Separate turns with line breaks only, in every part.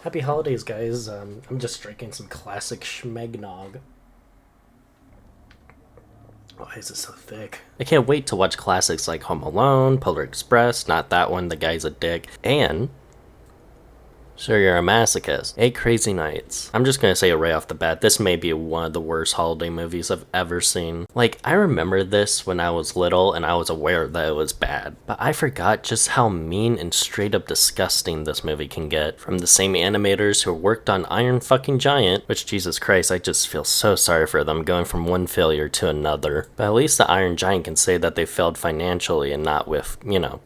Happy holidays, guys. I'm just drinking some classic schmegnog. Why is it so thick? I can't wait to watch classics like Home Alone, Polar Express, not that one, the guy's a dick, and Sure You're a Masochist, 8 Crazy Nights. I'm just gonna say it right off the bat, this may be one of the worst holiday movies I've ever seen. Like, I remember this when I was little and I was aware that it was bad, but I forgot just how mean and straight up disgusting this movie can get. From the same animators who worked on Iron fucking Giant, which Jesus Christ, I just feel so sorry for them going from one failure to another. But at least the Iron Giant can say that they failed financially and not with,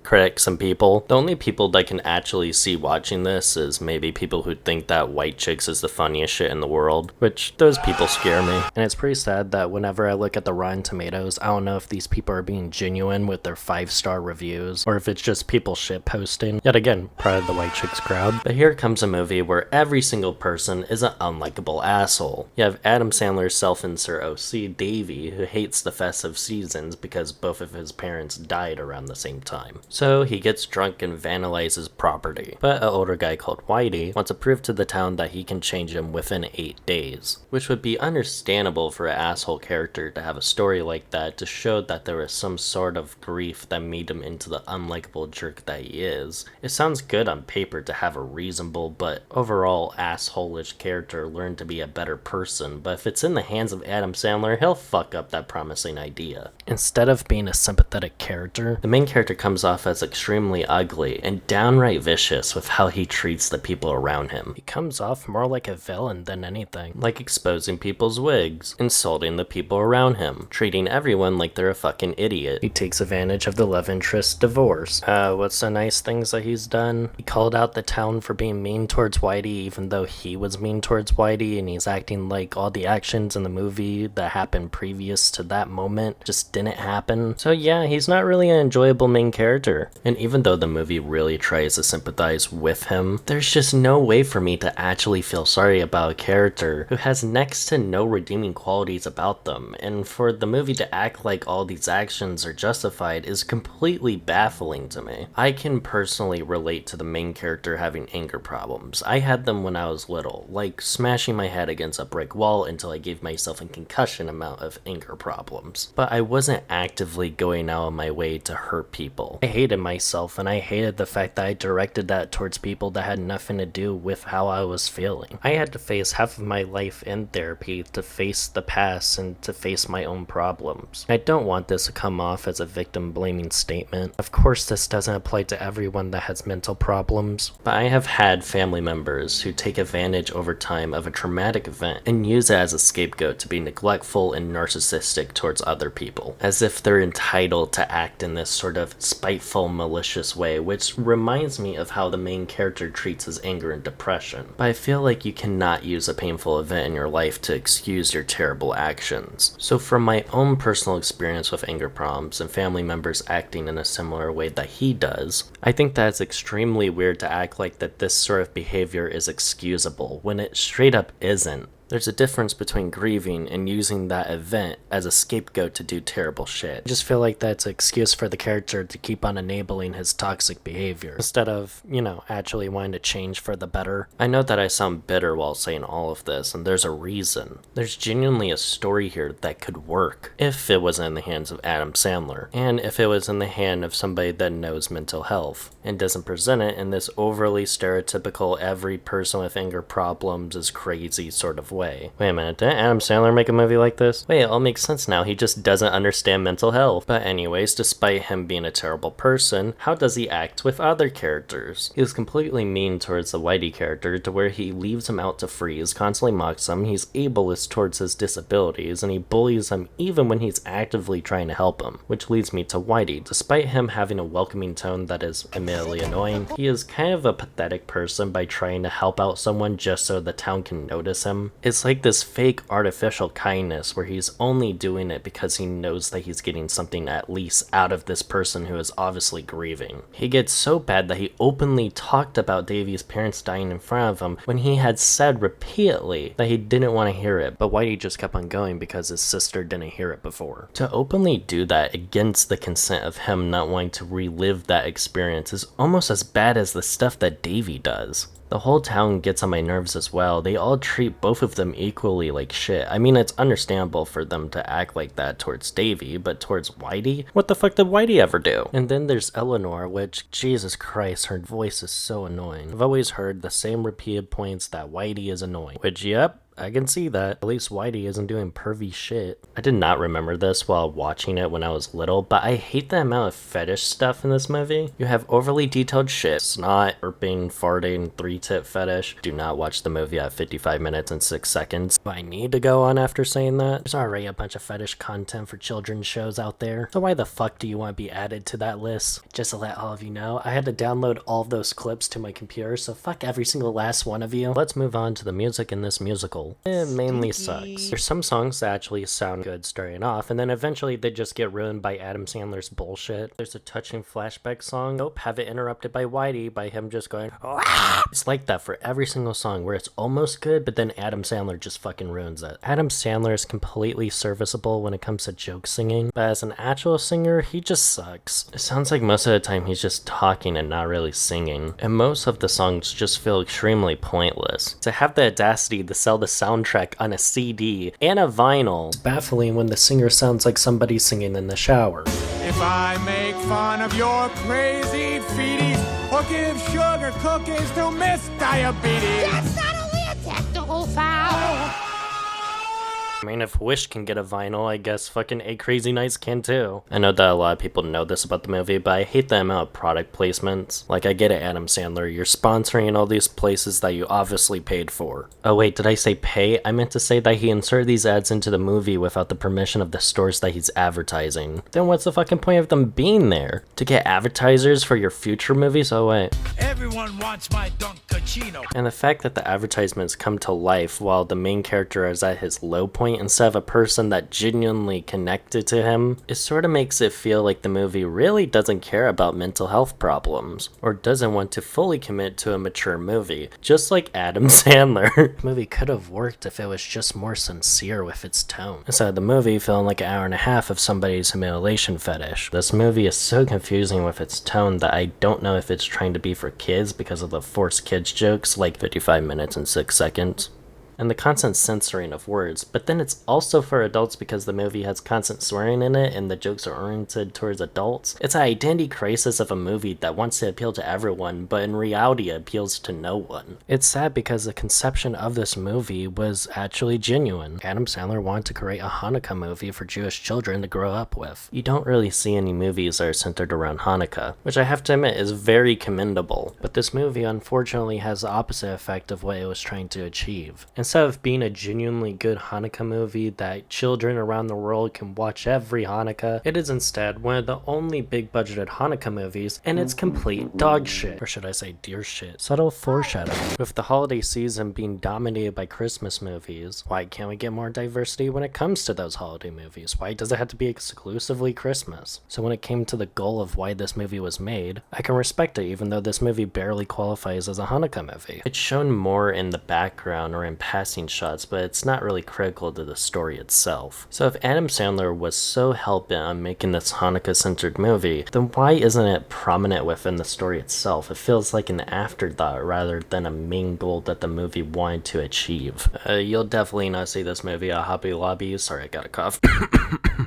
critics and people. The only people that can actually see watching this is maybe people who think that White Chicks is the funniest shit in the world, which those people scare me. And it's pretty sad that whenever I look at the Rotten Tomatoes, I don't know if these people are being genuine with their 5-star reviews, or if it's just people shit posting. Yet again, proud of the White Chicks crowd. But here comes a movie where every single person is an unlikable asshole. You have Adam Sandler's self-insert OC, Davey, who hates the festive seasons because both of his parents died around the same time. So he gets drunk and vandalizes property. But an older guy called Whitey wants to prove to the town that he can change him within 8 days, which would be understandable for an asshole character to have a story like that to show that there was some sort of grief that made him into the unlikable jerk that he is. It sounds good on paper to have a reasonable but overall asshole-ish character learn to be a better person, but if it's in the hands of Adam Sandler, he'll fuck up that promising idea. Instead of being a sympathetic character, the main character comes off as extremely ugly and downright vicious with how he treats the people around him. He comes off more like a villain than anything, like exposing people's wigs, insulting the people around him, treating everyone like they're a fucking idiot. He takes advantage of the love interest's divorce. What's the nice things that he's done? He called out the town for being mean towards Whitey even though he was mean towards Whitey, and he's acting like all the actions in the movie that happened previous to that moment just didn't happen. So yeah, he's not really an enjoyable main character. And even though the movie really tries to sympathize with him, there's just no way for me to actually feel sorry about a character who has next to no redeeming qualities about them, and for the movie to act like all these actions are justified is completely baffling to me. I can personally relate to the main character having anger problems. I had them when I was little, like smashing my head against a brick wall until I gave myself a concussion amount of anger problems. But I wasn't actively going out of my way to hurt people. I hated myself, and I hated the fact that I directed that towards people that had nothing to do with how I was feeling. I had to face half of my life in therapy to face the past and to face my own problems. I don't want this to come off as a victim blaming statement. Of course this doesn't apply to everyone that has mental problems, but I have had family members who take advantage over time of a traumatic event and use it as a scapegoat to be neglectful and narcissistic towards other people, as if they're entitled to act in this sort of spiteful, malicious way, which reminds me of how the main character treats his anger and depression. But I feel like you cannot use a painful event in your life to excuse your terrible actions. So from my own personal experience with anger problems and family members acting in a similar way that he does, I think that it's extremely weird to act like that this sort of behavior is excusable when it straight up isn't. There's a difference between grieving and using that event as a scapegoat to do terrible shit. I just feel like that's an excuse for the character to keep on enabling his toxic behavior, instead of, actually wanting to change for the better. I know that I sound bitter while saying all of this, and there's a reason. There's genuinely a story here that could work, if it was in the hands of Adam Sandler, and if it was in the hand of somebody that knows mental health, and doesn't present it in this overly stereotypical every person with anger problems is crazy sort of way. Wait a minute, didn't Adam Sandler make a movie like this? Wait, it all makes sense now, he just doesn't understand mental health. But anyways, despite him being a terrible person, how does he act with other characters? He is completely mean towards the Whitey character to where he leaves him out to freeze, constantly mocks him, he's ableist towards his disabilities, and he bullies him even when he's actively trying to help him. Which leads me to Whitey. Despite him having a welcoming tone that is admittedly annoying, he is kind of a pathetic person by trying to help out someone just so the town can notice him. It's like this fake artificial kindness where he's only doing it because he knows that he's getting something at least out of this person who is obviously grieving. He gets so bad that he openly talked about Davy's parents dying in front of him when he had said repeatedly that he didn't want to hear it, but Whitey just kept on going because his sister didn't hear it before. To openly do that against the consent of him not wanting to relive that experience is almost as bad as the stuff that Davy does. The whole town gets on my nerves as well. They all treat both of them equally like shit. I mean, it's understandable for them to act like that towards Davy, but towards Whitey? What the fuck did Whitey ever do? And then there's Eleanor, which, Jesus Christ, her voice is so annoying. I've always heard the same repeated points that Whitey is annoying, which, yep, I can see that. At least Whitey isn't doing pervy shit. I did not remember this while watching it when I was little, but I hate the amount of fetish stuff in this movie. You have overly detailed shit, snot, burping, farting, 3-tit fetish. Do not watch the movie at 55 minutes and 6 seconds. Do I need to go on after saying that? There's already a bunch of fetish content for children's shows out there. So why the fuck do you want to be added to that list? Just to let all of you know, I had to download all of those clips to my computer, so fuck every single last one of you. Let's move on to the music in this musical. It mainly sucks. There's some songs that actually sound good starting off, and then eventually they just get ruined by Adam Sandler's bullshit. There's a touching flashback song. Nope, have it interrupted by Whitey, by him just going, "Wah!" It's like that for every single song, where it's almost good, but then Adam Sandler just fucking ruins it. Adam Sandler is completely serviceable when it comes to joke singing, but as an actual singer, he just sucks. It sounds like most of the time he's just talking and not really singing, and most of the songs just feel extremely pointless. To have the audacity to sell the soundtrack on a CD and a vinyl, it's baffling when the singer sounds like somebody singing in the shower.
If I make fun of your crazy feeties or give sugar cookies to Miss Diabetes,
that's not only a technical foul.
I mean, if Wish can get a vinyl, I guess fucking 8 Crazy Nights can too. I know that a lot of people know this about the movie, but I hate the amount of product placements. Like, I get it, Adam Sandler, you're sponsoring all these places that you obviously paid for. Oh wait, did I say pay? I meant to say that he inserted these ads into the movie without the permission of the stores that he's advertising. Then what's the fucking point of them being there? To get advertisers for your future movies? Oh wait.
everyone wants my Dunkachino.
And the fact that the advertisements come to life while the main character is at his low point instead of a person that genuinely connected to him, it sort of makes it feel like the movie really doesn't care about mental health problems, or doesn't want to fully commit to a mature movie, just like Adam Sandler. The movie could have worked if it was just more sincere with its tone, instead of the movie feeling like an hour and a half of somebody's humiliation fetish. This movie is so confusing with its tone that I don't know if it's trying to be for kids because of the forced kids jokes like 55 minutes and 6 seconds. And the constant censoring of words, but then it's also for adults because the movie has constant swearing in it and the jokes are oriented towards adults. It's an identity crisis of a movie that wants to appeal to everyone, but in reality it appeals to no one. It's sad because the conception of this movie was actually genuine. Adam Sandler wanted to create a Hanukkah movie for Jewish children to grow up with. You don't really see any movies that are centered around Hanukkah, which I have to admit is very commendable, but this movie unfortunately has the opposite effect of what it was trying to achieve. Instead of being a genuinely good Hanukkah movie that children around the world can watch every Hanukkah, it is instead one of the only big budgeted Hanukkah movies, and it's complete dog shit. Or should I say deer shit? Subtle foreshadowing. With the holiday season being dominated by Christmas movies, why can't we get more diversity when it comes to those holiday movies? Why does it have to be exclusively Christmas? So when it came to the goal of why this movie was made, I can respect it even though this movie barely qualifies as a Hanukkah movie. It's shown more in the background or in passing shots, but it's not really critical to the story itself. So if Adam Sandler was so hell-bent on making this Hanukkah-centered movie, then why isn't it prominent within the story itself? It feels like an afterthought rather than a main goal that the movie wanted to achieve. You'll definitely not see this movie at Hobby Lobby. Sorry, I got a cough.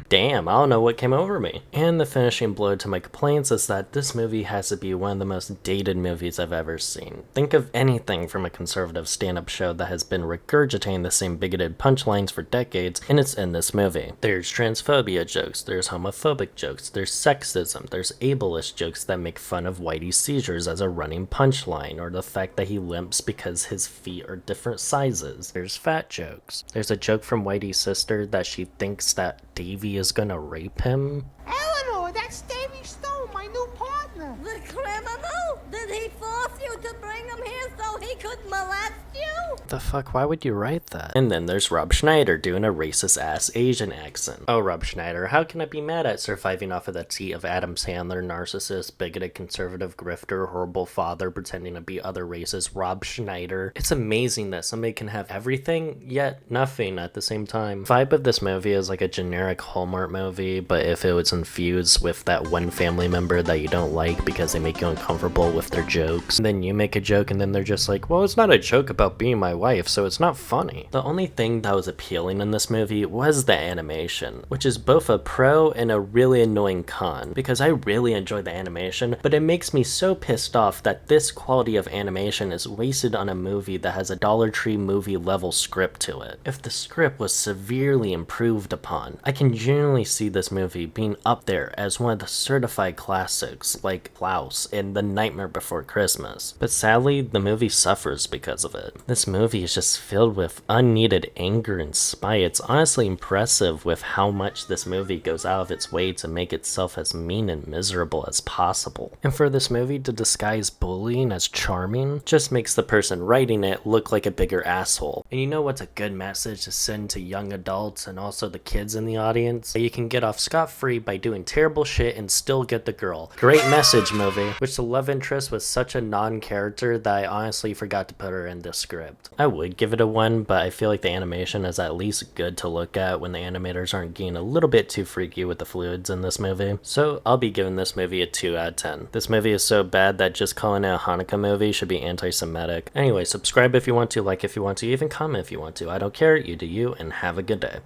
Damn, I don't know what came over me. And the finishing blow to my complaints is that this movie has to be one of the most dated movies I've ever seen. Think of anything from a conservative stand-up show that has been regurgitating the same bigoted punchlines for decades, and it's in this movie. There's transphobia jokes, there's homophobic jokes, there's sexism, there's ableist jokes that make fun of Whitey's seizures as a running punchline, or the fact that he limps because his feet are different sizes. There's fat jokes. There's a joke from Whitey's sister that she thinks that Davy is gonna rape him.
Eleanor, that's Davy Stone, my new partner.
The criminal? Did he force you to bring him here so he could molest molest you?
The fuck, why would you write that? And then there's Rob Schneider doing a racist ass Asian accent. Oh, Rob Schneider, how can I be mad at surviving off of that seat of Adam Sandler, narcissist, bigoted, conservative, grifter, horrible father pretending to be other races, Rob Schneider? It's amazing that somebody can have everything, yet nothing at the same time. Vibe of this movie is like a generic Hallmark movie, but if it was infused with that one family member that you don't like because they make you uncomfortable with their jokes, and then you make a joke and then they're just like, well, it's not a joke about being my wife, so it's not funny. The only thing that was appealing in this movie was the animation, which is both a pro and a really annoying con, because I really enjoy the animation, but it makes me so pissed off that this quality of animation is wasted on a movie that has a Dollar Tree movie level script to it. If the script was severely improved upon, I can genuinely see this movie being up there as one of the certified classics like Klaus and The Nightmare Before Christmas. But sadly, the movie suffers because of it. This movie is just filled with unneeded anger and spite. It's honestly impressive with how much this movie goes out of its way to make itself as mean and miserable as possible. And for this movie to disguise bullying as charming just makes the person writing it look like a bigger asshole. And you know what's a good message to send to young adults and also the kids in the audience? That you can get off scot-free by doing terrible shit and still get the girl. Great message, movie. Which the love interest was such a non-character that I honestly forgot to put her in the script. I would give it a 1, but I feel like the animation is at least good to look at when the animators aren't getting a little bit too freaky with the fluids in this movie. So I'll be giving this movie a 2 out of 10. This movie is so bad that just calling it a Hanukkah movie should be anti-Semitic. Anyway, subscribe if you want to, like if you want to, even comment if you want to. I don't care, you do you, and have a good day.